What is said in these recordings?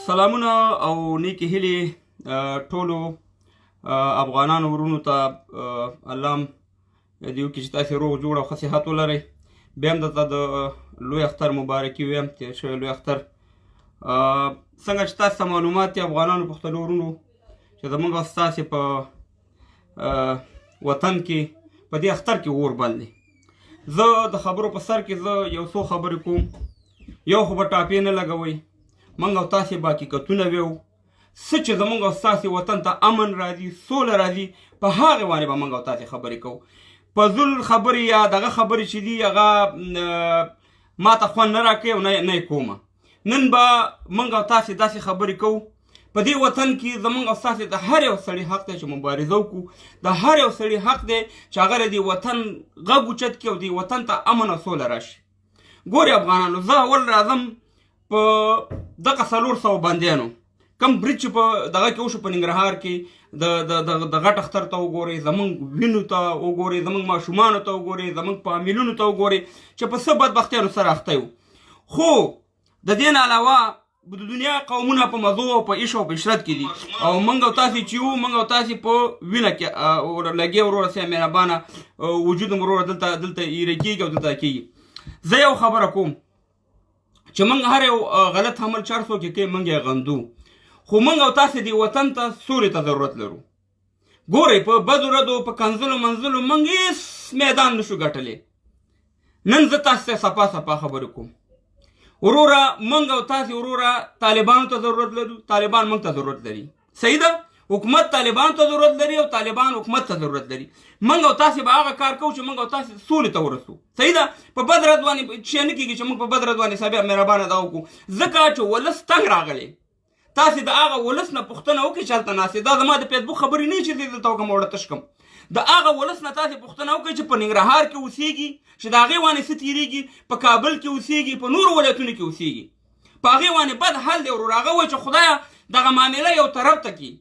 سلامونه او نیکی هیلې ټولو افغانانو ورونو ته الله دې وکړي چې تاسې روغ جوړ او ښه صحت ولرئ. بیا هم درته د لوی اختر مبارکي ویم، تېر شوی لوی اختر. څنګه چې تاسو ته معلومات دي افغانانو پښتنو ورونو چې زموږ او ستاسې په وطن کې په دې اختر کې اور بل دی. زه د خبرو په سر کې زه یو څو خبرې کوم، یو خو به ټاپې نه لګوئ. موږ او تاسې به حقیقتونه ویو، څه چې زموږ او ستاسې وطن ته امن راځي، سوله راځي، په هغې باندې به موږ او تاسې خبرې کوو. فضول خبرې یا دغه خبرې چې دي هغه ما ته خوند نه راکوي او نه یې کومه. نن به موږ او تاسې داسې خبرې کوو. په دې وطن کې زموږ او ستاسې د هر یو سړي حق دی چې مبارزه وکړو. د هر یو سړي حق دی چې هغه د دې وطن غږ اوچت کړي او دې وطن ته امن او سوله راشي. ګورې افغانانو، زه اول راځم په دغه 400 بندیانو کم برج چې په دغه کې وشو په ننګرهار کې د غټ اختر ته وګورئ، زموږ وینو ته وګورئ، زموږ ماشومانو ته وګورئ، زموږ فامیلونو ته وګورئ چې په څه بدبختیانو سره اخته یو. خو د دې نه علاوه د دنیا قومونه په مزو او په عیش او په عشرت کې دي او موږ او تاسې چې یو، موږ او تاسې په وینه کې لګي وروره سه مهربانه وجود وروره دلته ایره کېږي او دلته کېږي. زه یو خبره کوم چې موږ هر یو غلط عمل 400 کې کوي، موږ یې غندو، خو موږ او تاسې دې وطن ته سولې ته ضرورت لرو. ګورئ په بدو ردو په کنځلو منځلو موږ هېڅ میدان نشو ګټلی. نن زه تاسې ته صفا خبرې کوم. وروره موږ او تاسې وروره طالبانو ته ضرورت لرو، طالبان موږ ته ضرورت لري. صحیح ده؟ حکومت طالبانو ته ضرورت لري او طالبان حکومت ته ضرورت لري. موږ او تاسې به هغه کار کوو چې موږ او تاسې سولې ته ورسو. صحیح ده؟ په بد رد باندې شی نه کېږي چې موږ په بد رد باندې صاحب مهربانه دا وکړو، ځکه چې ولس تنګ راغلی. تاسې د هغه ولس نه پوښتنه وکړئ چې هلته ناست دا زما د فیسبوک خبرې نه چې دلته وکړم وړه تش کړم. د هغه ولس نه تاسې پوښتنه وکړئ چې په ننګرهار کې اوسېږي، چې د هغې باندې څه تېرېږي، په کابل کې اوسېږي، په نورو ولایتونو کې اوسېږي، په هغې باندې بد حال دی ورور. هغه وایي چې خدایه دغه معامله یو طرف ته کړي،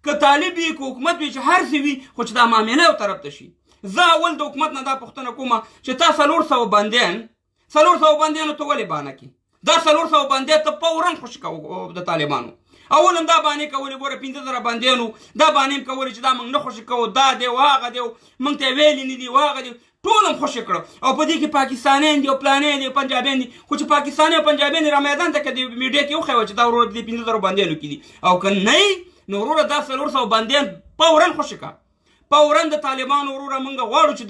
که طالب وي که حکومت وي چې هر څه وي، خو چې دا معامله یو طرف ته شي. زه اول د حکومت نه دا پوښتنه کوم چې تا 400 بندیانو ته ولې بانه کړي؟ دا 400 بندیان ته فوراً خوشي کوو د طالبانو. اول هم دا بانې کولې، ګوره 15,000 بندیانو دا بانې هم کولې چې دا موږ نه خوشي کوو، دا دی او هغه دی، موږ ته یې ویلي نه دي او هغه دی، ټول هم خوشي کړه. او په دې کې پاکستانیان دي او پلانیان دي او پنجابیان دي، خو چې پاکستاني او پنجابیان را میدان ته که د میډیا کې وښیوه چې دا وروره د 15,000 بندیانو کې دي، او که نه نو وروره دا 400 بندیان فوراً خوشي کړه. فوراً د طالبانو وروره موږ غواړو چې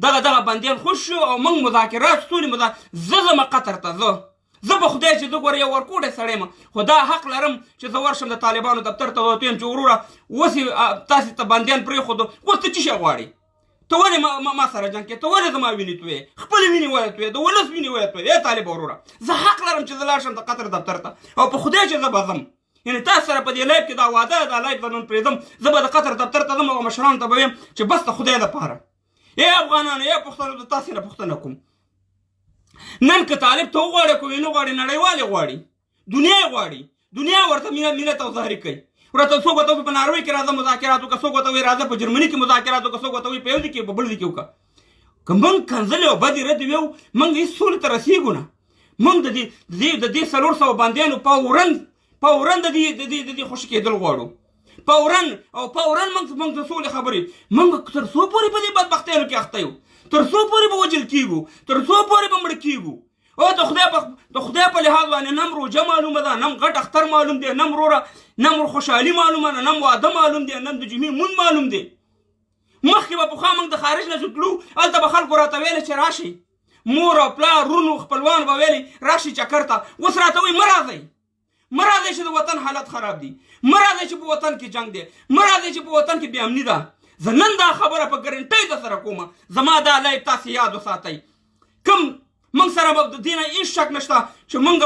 دغه بندیان خوش شو او موږ مذاکرات سولې زه ځم قطر ته. زه په خدای چې زه ګوره یو ورکوټی سړی یم، خو دا حق لرم چې زه ورشم د طالبانو دفتر ته ورته ویم چې وروره اوس تاسې ته بندیان پرېښودو، اوس ته څه شی غواړې؟ ته ولې ما سره جنګ کوې؟ ته ولې زما وینې تویې؟ خپلې وینې ولې تویې؟ د ولس وینې ولې تویې؟ ای طالب وروره، زه حق لرم چې زه لاړ شم د قطر دفتر ته، او په خدای چې زه به ځم. یعنې تاسو سره په دې لایف کې دا واده دا لایف به نن پرېږدم، زه به د قطر دفتر ته ځم او مشرانو ته به ویم چې بس د خدای دپاره. ای افغانانو، ای پښتنو، د تاسې نه پوښتنه کوم. نن که طالب ته وغواړي که نه غواړي، نړیوال یې غواړي، دنیا یې غواړي، دنیا ورته مینت او زهري کوي. ورته څوک ورته وایي په ناروې کې راځه مذاکرات وکړه، څوک ورته وایي راځه په جرمني کې مذاکرات وکړه، څوک ورته وایي په یو ځای کې په بل ځای کې وکړه. که موږ کنځلې او بدې ردې ویو، موږ هېڅ سولې ته رسېږو نه. موږ د دې 400 بندیانو فوراً د دې خوشي کېدل غواړو، فوراً موږ د سولې خبرې. موږ تر څو پورې په دې بدبختیانو کې اخته یو؟ تر څو پورې به وجل کېږو؟ تر څو پورې به مړه کېږو؟ او د خدای په لحاظ باندې نه روژه معلومه ده، نه غټ اختر معلوم دی، نه وروره نه خوشحالي معلومه ده، نه واده معلوم دی، نه د جمعې مونځ معلوم دی. مخکې به پخوا موږ د خارج نه چې تلو، هلته به خلکو راته ویلې چې راشئ، مور او پلار رونو خپلوان به ویلې راشئ چکر ته. اوس راته وایي مه راځئ چې د وطن حالت خراب دي، مه راځئ چې په وطن کې جنګ دی، مه راځئ چې په وطن کې بې امني ده. زه نن دا خبره په ګرنټۍ در سره کومه، زما دا لایف تاسې یاد وساتئ. کوم موږ سره به د دې نه هېڅ شک نشته چې موږ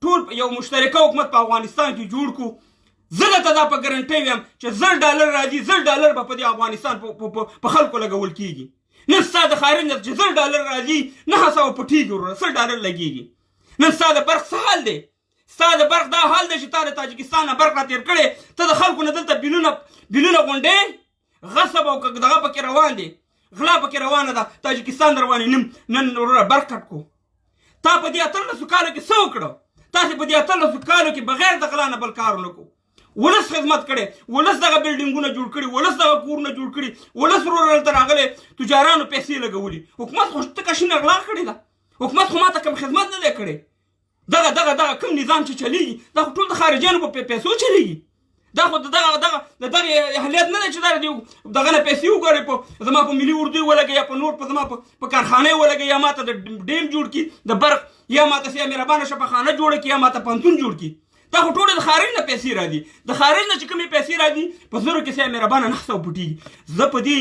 ټول یو مشترکه حکومت په افغانستان کې جوړ کړو. زه درته دا په ګرنټۍ ویم چې $1,000 راځي، $1,000 به په دې افغانستان په خلکو لګول کېږي. نن ستا د خارج نه چې $1,000 راځي، 900 پټېږي وروره، $100 لګېږي. نن ستا د برق څه حال دی؟ ستا د برق دا حال دی چې تا د تاجکستان نه برق را تېر کړی، ته د خلکو نه دلته بیلونه غونډې، غصب او دغه پکې روان دی، غلا پکې روانه ده، تاجکستان در باندې نن وروره برق کټ کو. تا په دې 18 کالو کې څه وکړه؟ تاسې په دې 18 کالو کې بغیر د غلا نه بل کار ونه کړو ولس خدمت کړی ولس دغه بلډینګونه جوړ کړي ولس دغه کورونه جوړ کړي ولس ورور دلته راغلی تجارانو پیسې لګولي حکومت خو ټکه شینه غلا کړې ده حکومت خو ماته کوم خدمت نه دی کړی دغه کوم نظام چې چلیږي دا خو ټول د خارجیانو په پیسو چلیږي دا خو دغه اهلیت نه دی چې دغه نه پیسې وګورئ په زما په ملي اردو ولګي یا په نور په زما په کارخانه ولګي یا ماته د ډیم جوړ کړي د برق یا ماته سي مهربانه شفاخانه جوړ کړي یا ماته پنتون جوړ کړي دا خو ټول د خارج نه پیسې راځي د خارج نه چې کومې پیسې راځي په زرو کې سي مهربانه نحسه پټي زه په دې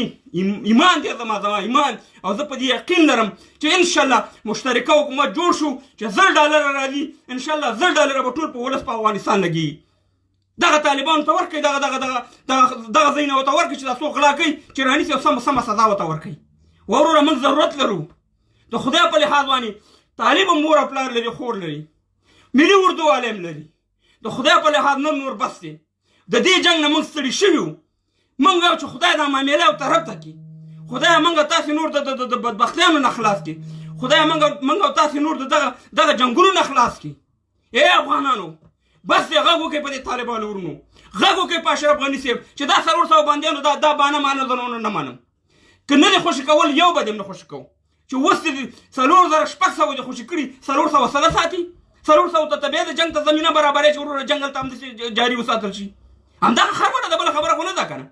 ایمان دی زما ایمان او زه په دې یقین لرم چې ان شاء الله مشترکه حکومت جوړ شو چې $1 راځي ان شاء الله $1 به ټول په ولس په افغانستان لګي دغه طالبانو ته ورکړي دغه ځای نه ورته ورکړي چې دا څوک غلا کوي چې رانیسي او سمه سزا ورته ورکړي وروره موږ ضرورت لرو د خدای په لحاظ باندې طالب هم مور او پلار لري خور لري ملي اردو عالم لري د خدای په لحاظ نور بس دی د دې جنګ نه موږ ستړي شوي وو موږ وایو چې خدای دا معامله او طرف ته کړي خدای موږ تاسې نور د بدبختیانو نه خلاص کړي خدای موږ تاسې نور دغه جنګونو نه خلاص کړي ای افغانانو بس دی غږ وکړئ په دې طالبانو ورونو غږ وکړئ په اشرف غني صاحب چې دا 400 بندیانو دا بانه مانه زه نه منم که نه دې خوشي کول یو به دې نه خوشي کوو چې اوس دې 4600 دې خوشي کړي 400 سله ساتي 400 ته بیا د جنګ ته زمینه برابرې چې وروره جنګل ته همداسې جاري وساتل شي همدغه خبره ده بله خبره خو نه ده که نه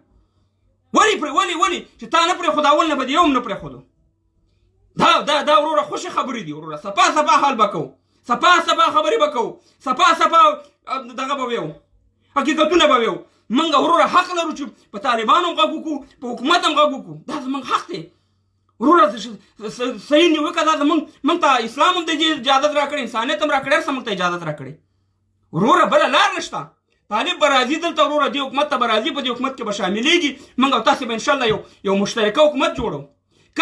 ولې چې تا نه پرېښود اول نه به دې یو هم نه پرېښودو دا وروره خوشي خبرې دي وروره سپا حال به کوو سپا خبرې به کوو سپا دغه به ویو حقیقتونه به ویو موږ وروره حق لرو چې په طالبانو هم غږ وکړو په حکومت هم غږ وکړو دا زموږ حق دی وروره صحیح نیوکه دا موږ ته اسلام هم د دې اجازت راکړی انسانیت هم راکړی هر څه موږ ته اجازت راکړی وروره بله لار نشته طالب به راځي دلته وروره دې حکومت ته به راځي په دې حکومت کې به شاملېږي موږ او تاسې به انشاءالله یو مشترکه حکومت جوړو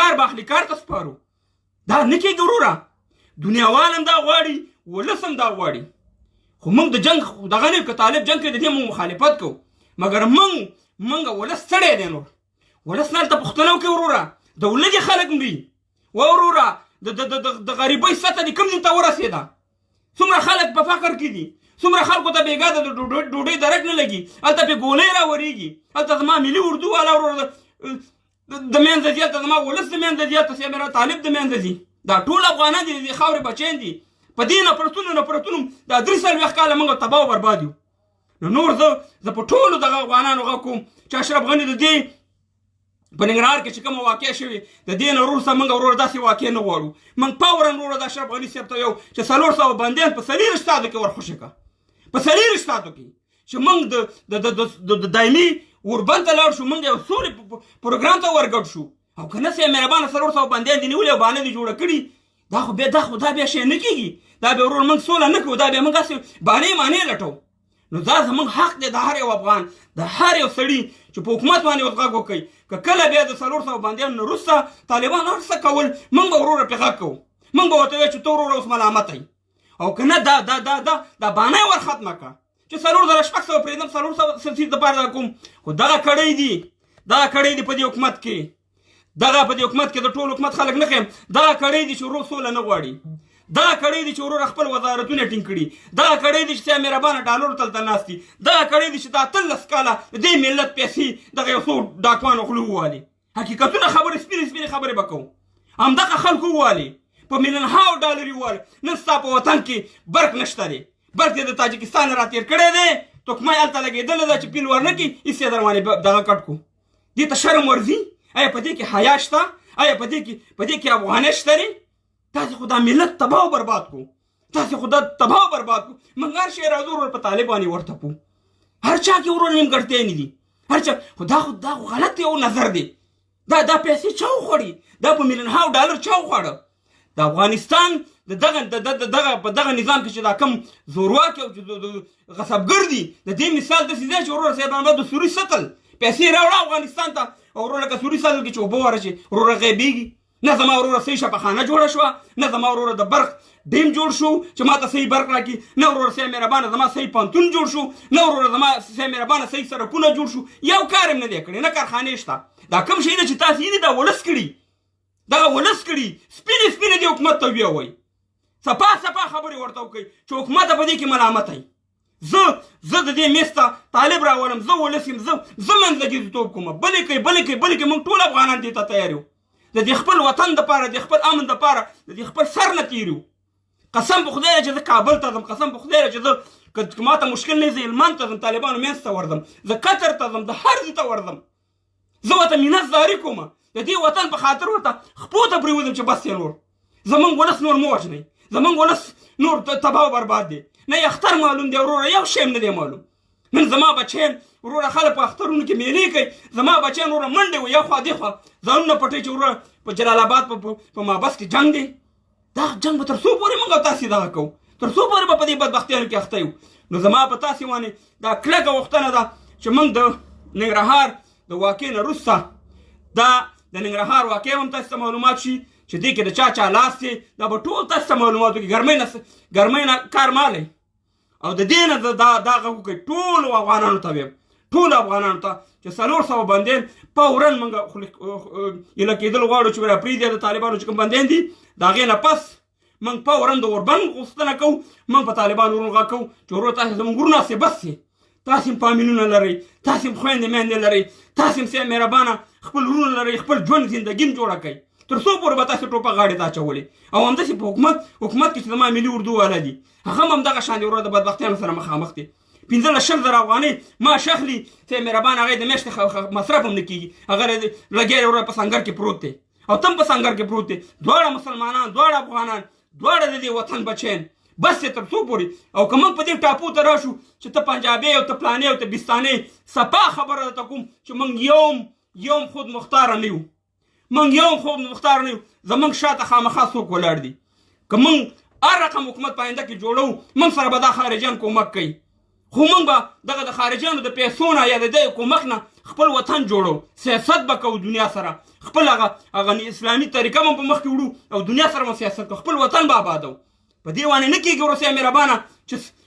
کار به اخلي کار ته سپارو دا نه کېږي وروره دنیاوال هم دا غواړي ولس هم دا غواړي خو موږ د جنګ دغه نه که طالب جنګ کوي د دې موږ مخالفت کوو مګر موږ ولس ستړی دی نور ولس نه هلته پوښتنه وکړي وروره د ولږې خلک مري وروره د غریبۍ سطحه دې کوم ځای ته ورسېده څومره خلک په فقر کې دي څومره خلکو ته بېګا د ډوډۍ درک نه لګي هلته پې ګولۍ راورېږي هلته زما ملي اردو والا وروره د منځه ځي هلته زما ولس د منځه ځي هلته سي میرا طالب د منځه ځي دا ټول افغانان دي د دې خاورې بچیان دي په دې نفرتونو دا 43 کاله موږ تباه او برباد یو نو نور زه په ټولو دغه افغانانو غږ کوم چې اشرف غني د دې په ننګرهار کې چې کومه واقع شوې د دې نه وروسته موږ وروره داسې واقع نه غواړو موږ فورا وروره د اشرف غني صاحب ته یو چې 400 بندیان په 40 ساعتو کې ورخوشي کړه په 40 ساعتو کې چې موږ د دایمي اوربند ته لاړ شو موږ یو سولې پروګرام ته ورګډ شو او که نه سي مهربانه 400 بندیان دي نیولي او بانه دي جوړه کړي دا خو بیا شی نه کېږي دا بیا ورور موږ سوله نه کوو دا بیا موږ هسې بانې مانې لټو نو دا زموږ حق دی د هر یو افغان د هر یو سړي چې په حکومت باندې ورته غږ وکوي که کله بیا د 400 بندیانو نه وروسته طالبان هر څه کول موږ به وروره پرې غږ کوو موږ به ورته وایو چې ته وروره اوس ملامته یې او که نه دا بانه ور ختمه کړه چې 4600 پرېږدم 400 سلسیز دپاره دا کوم خو دغه کړی دي په دې حکومت کې دغه په دې حکومت کې د ټول حکومت خلک نه خیم دغه کړی دي چې ورور سوله نه غواړي دغه کړی دي چې ورور خپل وزارتونه ټینګ کړي دغه کړی دي چې مهربانه ډالرو تلته ناست دي دغه کړی دي چې دا 13 کاله دې ملت پیسې دغه یو څو ډاکوانو خولو ووالي حقیقتونه خبرې سپینې خبرې به کوو همدغه خلکو ووالي په $1,000,000 ووالي نن ستا په وطن کې برق نشته دی برق دې د تاجکستان نه راتېر کړی دی توکمه یې هلته لګېدلې ده چې پیل ورنه کړي هېڅ یې در باندې دغه کټ کړو دې ته شرم ورځي آیا په دې کې حیا شته آیا په دې کې افغانۍ شته دی تاسې خو دا ملت تباه او برباد کو موږ هر شی راځو ورور په طالبانې ورتپو هر چا کې ورور نیمګړتیا نه دي هر چا خو دا غلط یو نظر دی دا پیسې چا وخوړي دا په $1,000,000 چا وخوړه د افغانستان په دغه نظام کې چې دا کم زورواکي او غصبګر دي د دې مثال داسې دی چې وروره صاحبان به د سوري سطل پیسې راوړه افغانستان ته او وروره لکه سوري سطل کې چې اوبه ورشي وروره غیبېږي نه زما وروره صحیح شفاخانه جوړه شوه نه زما وروره د برق ډیم جوړ شو چې ما ته صحیح برق راکړي نه وروره صحیح مهربانه زما صحیح پنتون جوړ شو نه وروره زما صحیح مهربانه صحیح سړکونه جوړ شو یو کار هم نه دی کړی نه کارخانې شته دا کوم شی دی چې تاسې یې دا ولس کړي دغه ولس کړي سپینې دې حکومت ته ویې وایي سپا خبرې ورته وکړئ چې حکومت په دې کې ملامت ای. زه د دې میز ته طالب راولم، زه ولس یم، زه منځګړیتوب کوم. بلې کوي موږ ټول افغانان دې ته تیار یو، د دې خپل وطن دپاره، د خپل امن دپاره، د دې خپل سر نه تیر یو. قسم په خدای چې زه کابل ته ځم، قسم په خدای چې زه که ماته مشکل نه زه هلمند ته ځم، طالبانو منځ ته ورځم، زه قطر ته ځم، د هر ځای ته ورځم، زه ورته مینتزاري کوم، د دې وطن په خاطر ورته خپو ته پرېوځم چې بس یې نور زمونږ ولس نور مه وژنئ، زمونږ ولس نور تباه و برباد دی. نه یې اختر معلوم دی وروره، یو شی هم نه دی معلوم. نن زما بچیان وروره خلک په اخترونو کې میلې کوي، زما بچیان وروره منډې وي، یو خوا دې خوا ځانونه پټوي چې وروره په جلال آباد په مابس کې جنګ دی. دا جنګ به تر څو پورې موږ او تاسې دغه کوو، تر څو پورې به په دې بدبختیانو کې اخته یو. نو زما په تاسې باندې دا کلکه غوښتنه ده چې موږ د ننګرهار د واقع نه وروسته دا د ننګرهار واقع هم تاسو ته معلومات شي چې دې کې د چا لاس دی، دا به ټول تاسو ته معلومات وکړي. ګرمۍ نه کار مالی او د دې نه دا غږ وکړئ ټولو افغانانو ته ویم، ټولو افغانانو ته چې 400 بندیان فوراً موږ ایله کېدل غواړو چې راپرېږدي د طالبانو چې کوم بندیان دي، د هغې نه پس موږ فوراً د اوربند غوښتنه کوو، موږ په طالبانو ورونو غږ کوو چې ورو تاسې زموږ ورونه هسې بس یې، تاسې هم فامیلونه لرئ، تاسې هم خویندې میندې لرئ، تاسې هم سیه مهربانه خپل ورونه لرئ، خپل ژوند زندګي هم جوړه کړئ. تر څو پورې به تاسې ټوپه غاړې ته اچولې. او همداسې په حکومت کې چې زما ملي اردو والا دي، هغه هم همدغه شان دي وروره د بدبختیانو سره مخامخ دي. 15-20 افغانۍ معاش اخلي، ته مهربانه هغې د میاشتې مصرف هم نه کېږي، هغه لګیا دی وروره په سنګر کې پروت دی او ته هم په سنګر کې پروت دی. دواړه مسلمانان، دواړه افغانان، دواړه د دې وطن بچیان، بس یې تر څو پورې. او که موږ په دې ټاپو ته راشو چې ته پنجابی او ته پلانې او ته بستانې، صفا خبره درته کوم چې موږ یوم خود مختاره نه یو، موږ یوم خود مختار نه یو. زموږ شاته خامخا څوک ولاړ دي. که موږ هر رقم حکومت په آینده کې جوړو، موږ سره به دا خارجیان کومک کوي، خو موږ به دغه د خارجیانو د پیسو نه یا د دې کومک نه خپل وطن جوړو، سیاست به کوو دنیا سره، خپل هغه اسلامي طریقه به په مخ کې وړو او دنیا سره به سیاست کوو، خپل وطن به آبادو. په دې باندې نه کېږي وروسته مهربانه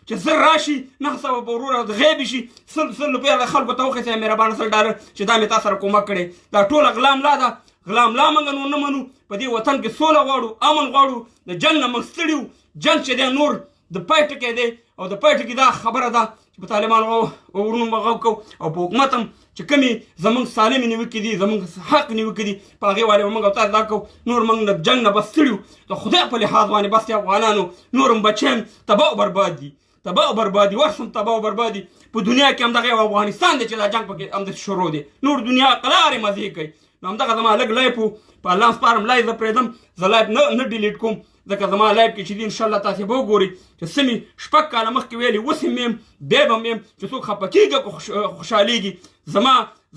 چې زر راشي 900 به وروره غیب شي، 100 روپۍ خلکو ته وښیي مهربانه $100 چې دا مې تا سره کومک کړی. دا ټوله غلا ملا ده، غلا ملا موږ نه منو. په دې وطن کې سوله غواړو، امن غواړو، د جنګ نه موږ ستړي یو. جنګ چې دی نور د پای ټکی دی او د پای ټکي دا خبره ده چې په طالبانو ورونو به غږ کوو او په حکومت هم چې کومې زموږ سالمې نیوکې دي، زموږ حق نیوکې دي، په هغې باندې به موږ او تاسو دا کوو. نور موږ د جنګ نه بس ستړي یو، د خدای په لحاظ باندې بس د افغانانو نور هم بچیان تباه او برباد دي، تباه او برباد دي، ورس هم تباه او برباد دي. په دنیا کې همدغه یو افغانستان دی چې دا جنګ پکې همداسې شروع دی، نور دنیا قلارې مزې کوي. نو همدغه زما لږ لایف و، په الله سپارم لایف زه پرېږدم، زه لایف نه ډیلیټ کوم، ځکه زما لایف کې چې دي انشاءالله تاسې به وګورئ چې څه مې 6 کاله مخکې ویلي، اوس هم یم، بیا به هم یم چې څوک خفه کېږي که خوشحالېږي.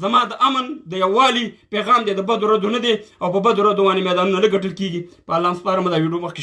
زما د امن د یووالي پیغام دی، د بدو ردو نه دی او په بدو ردو باندې میدانونه نه ګټل کېږي. په الله سپارم دا ویډیو مخکې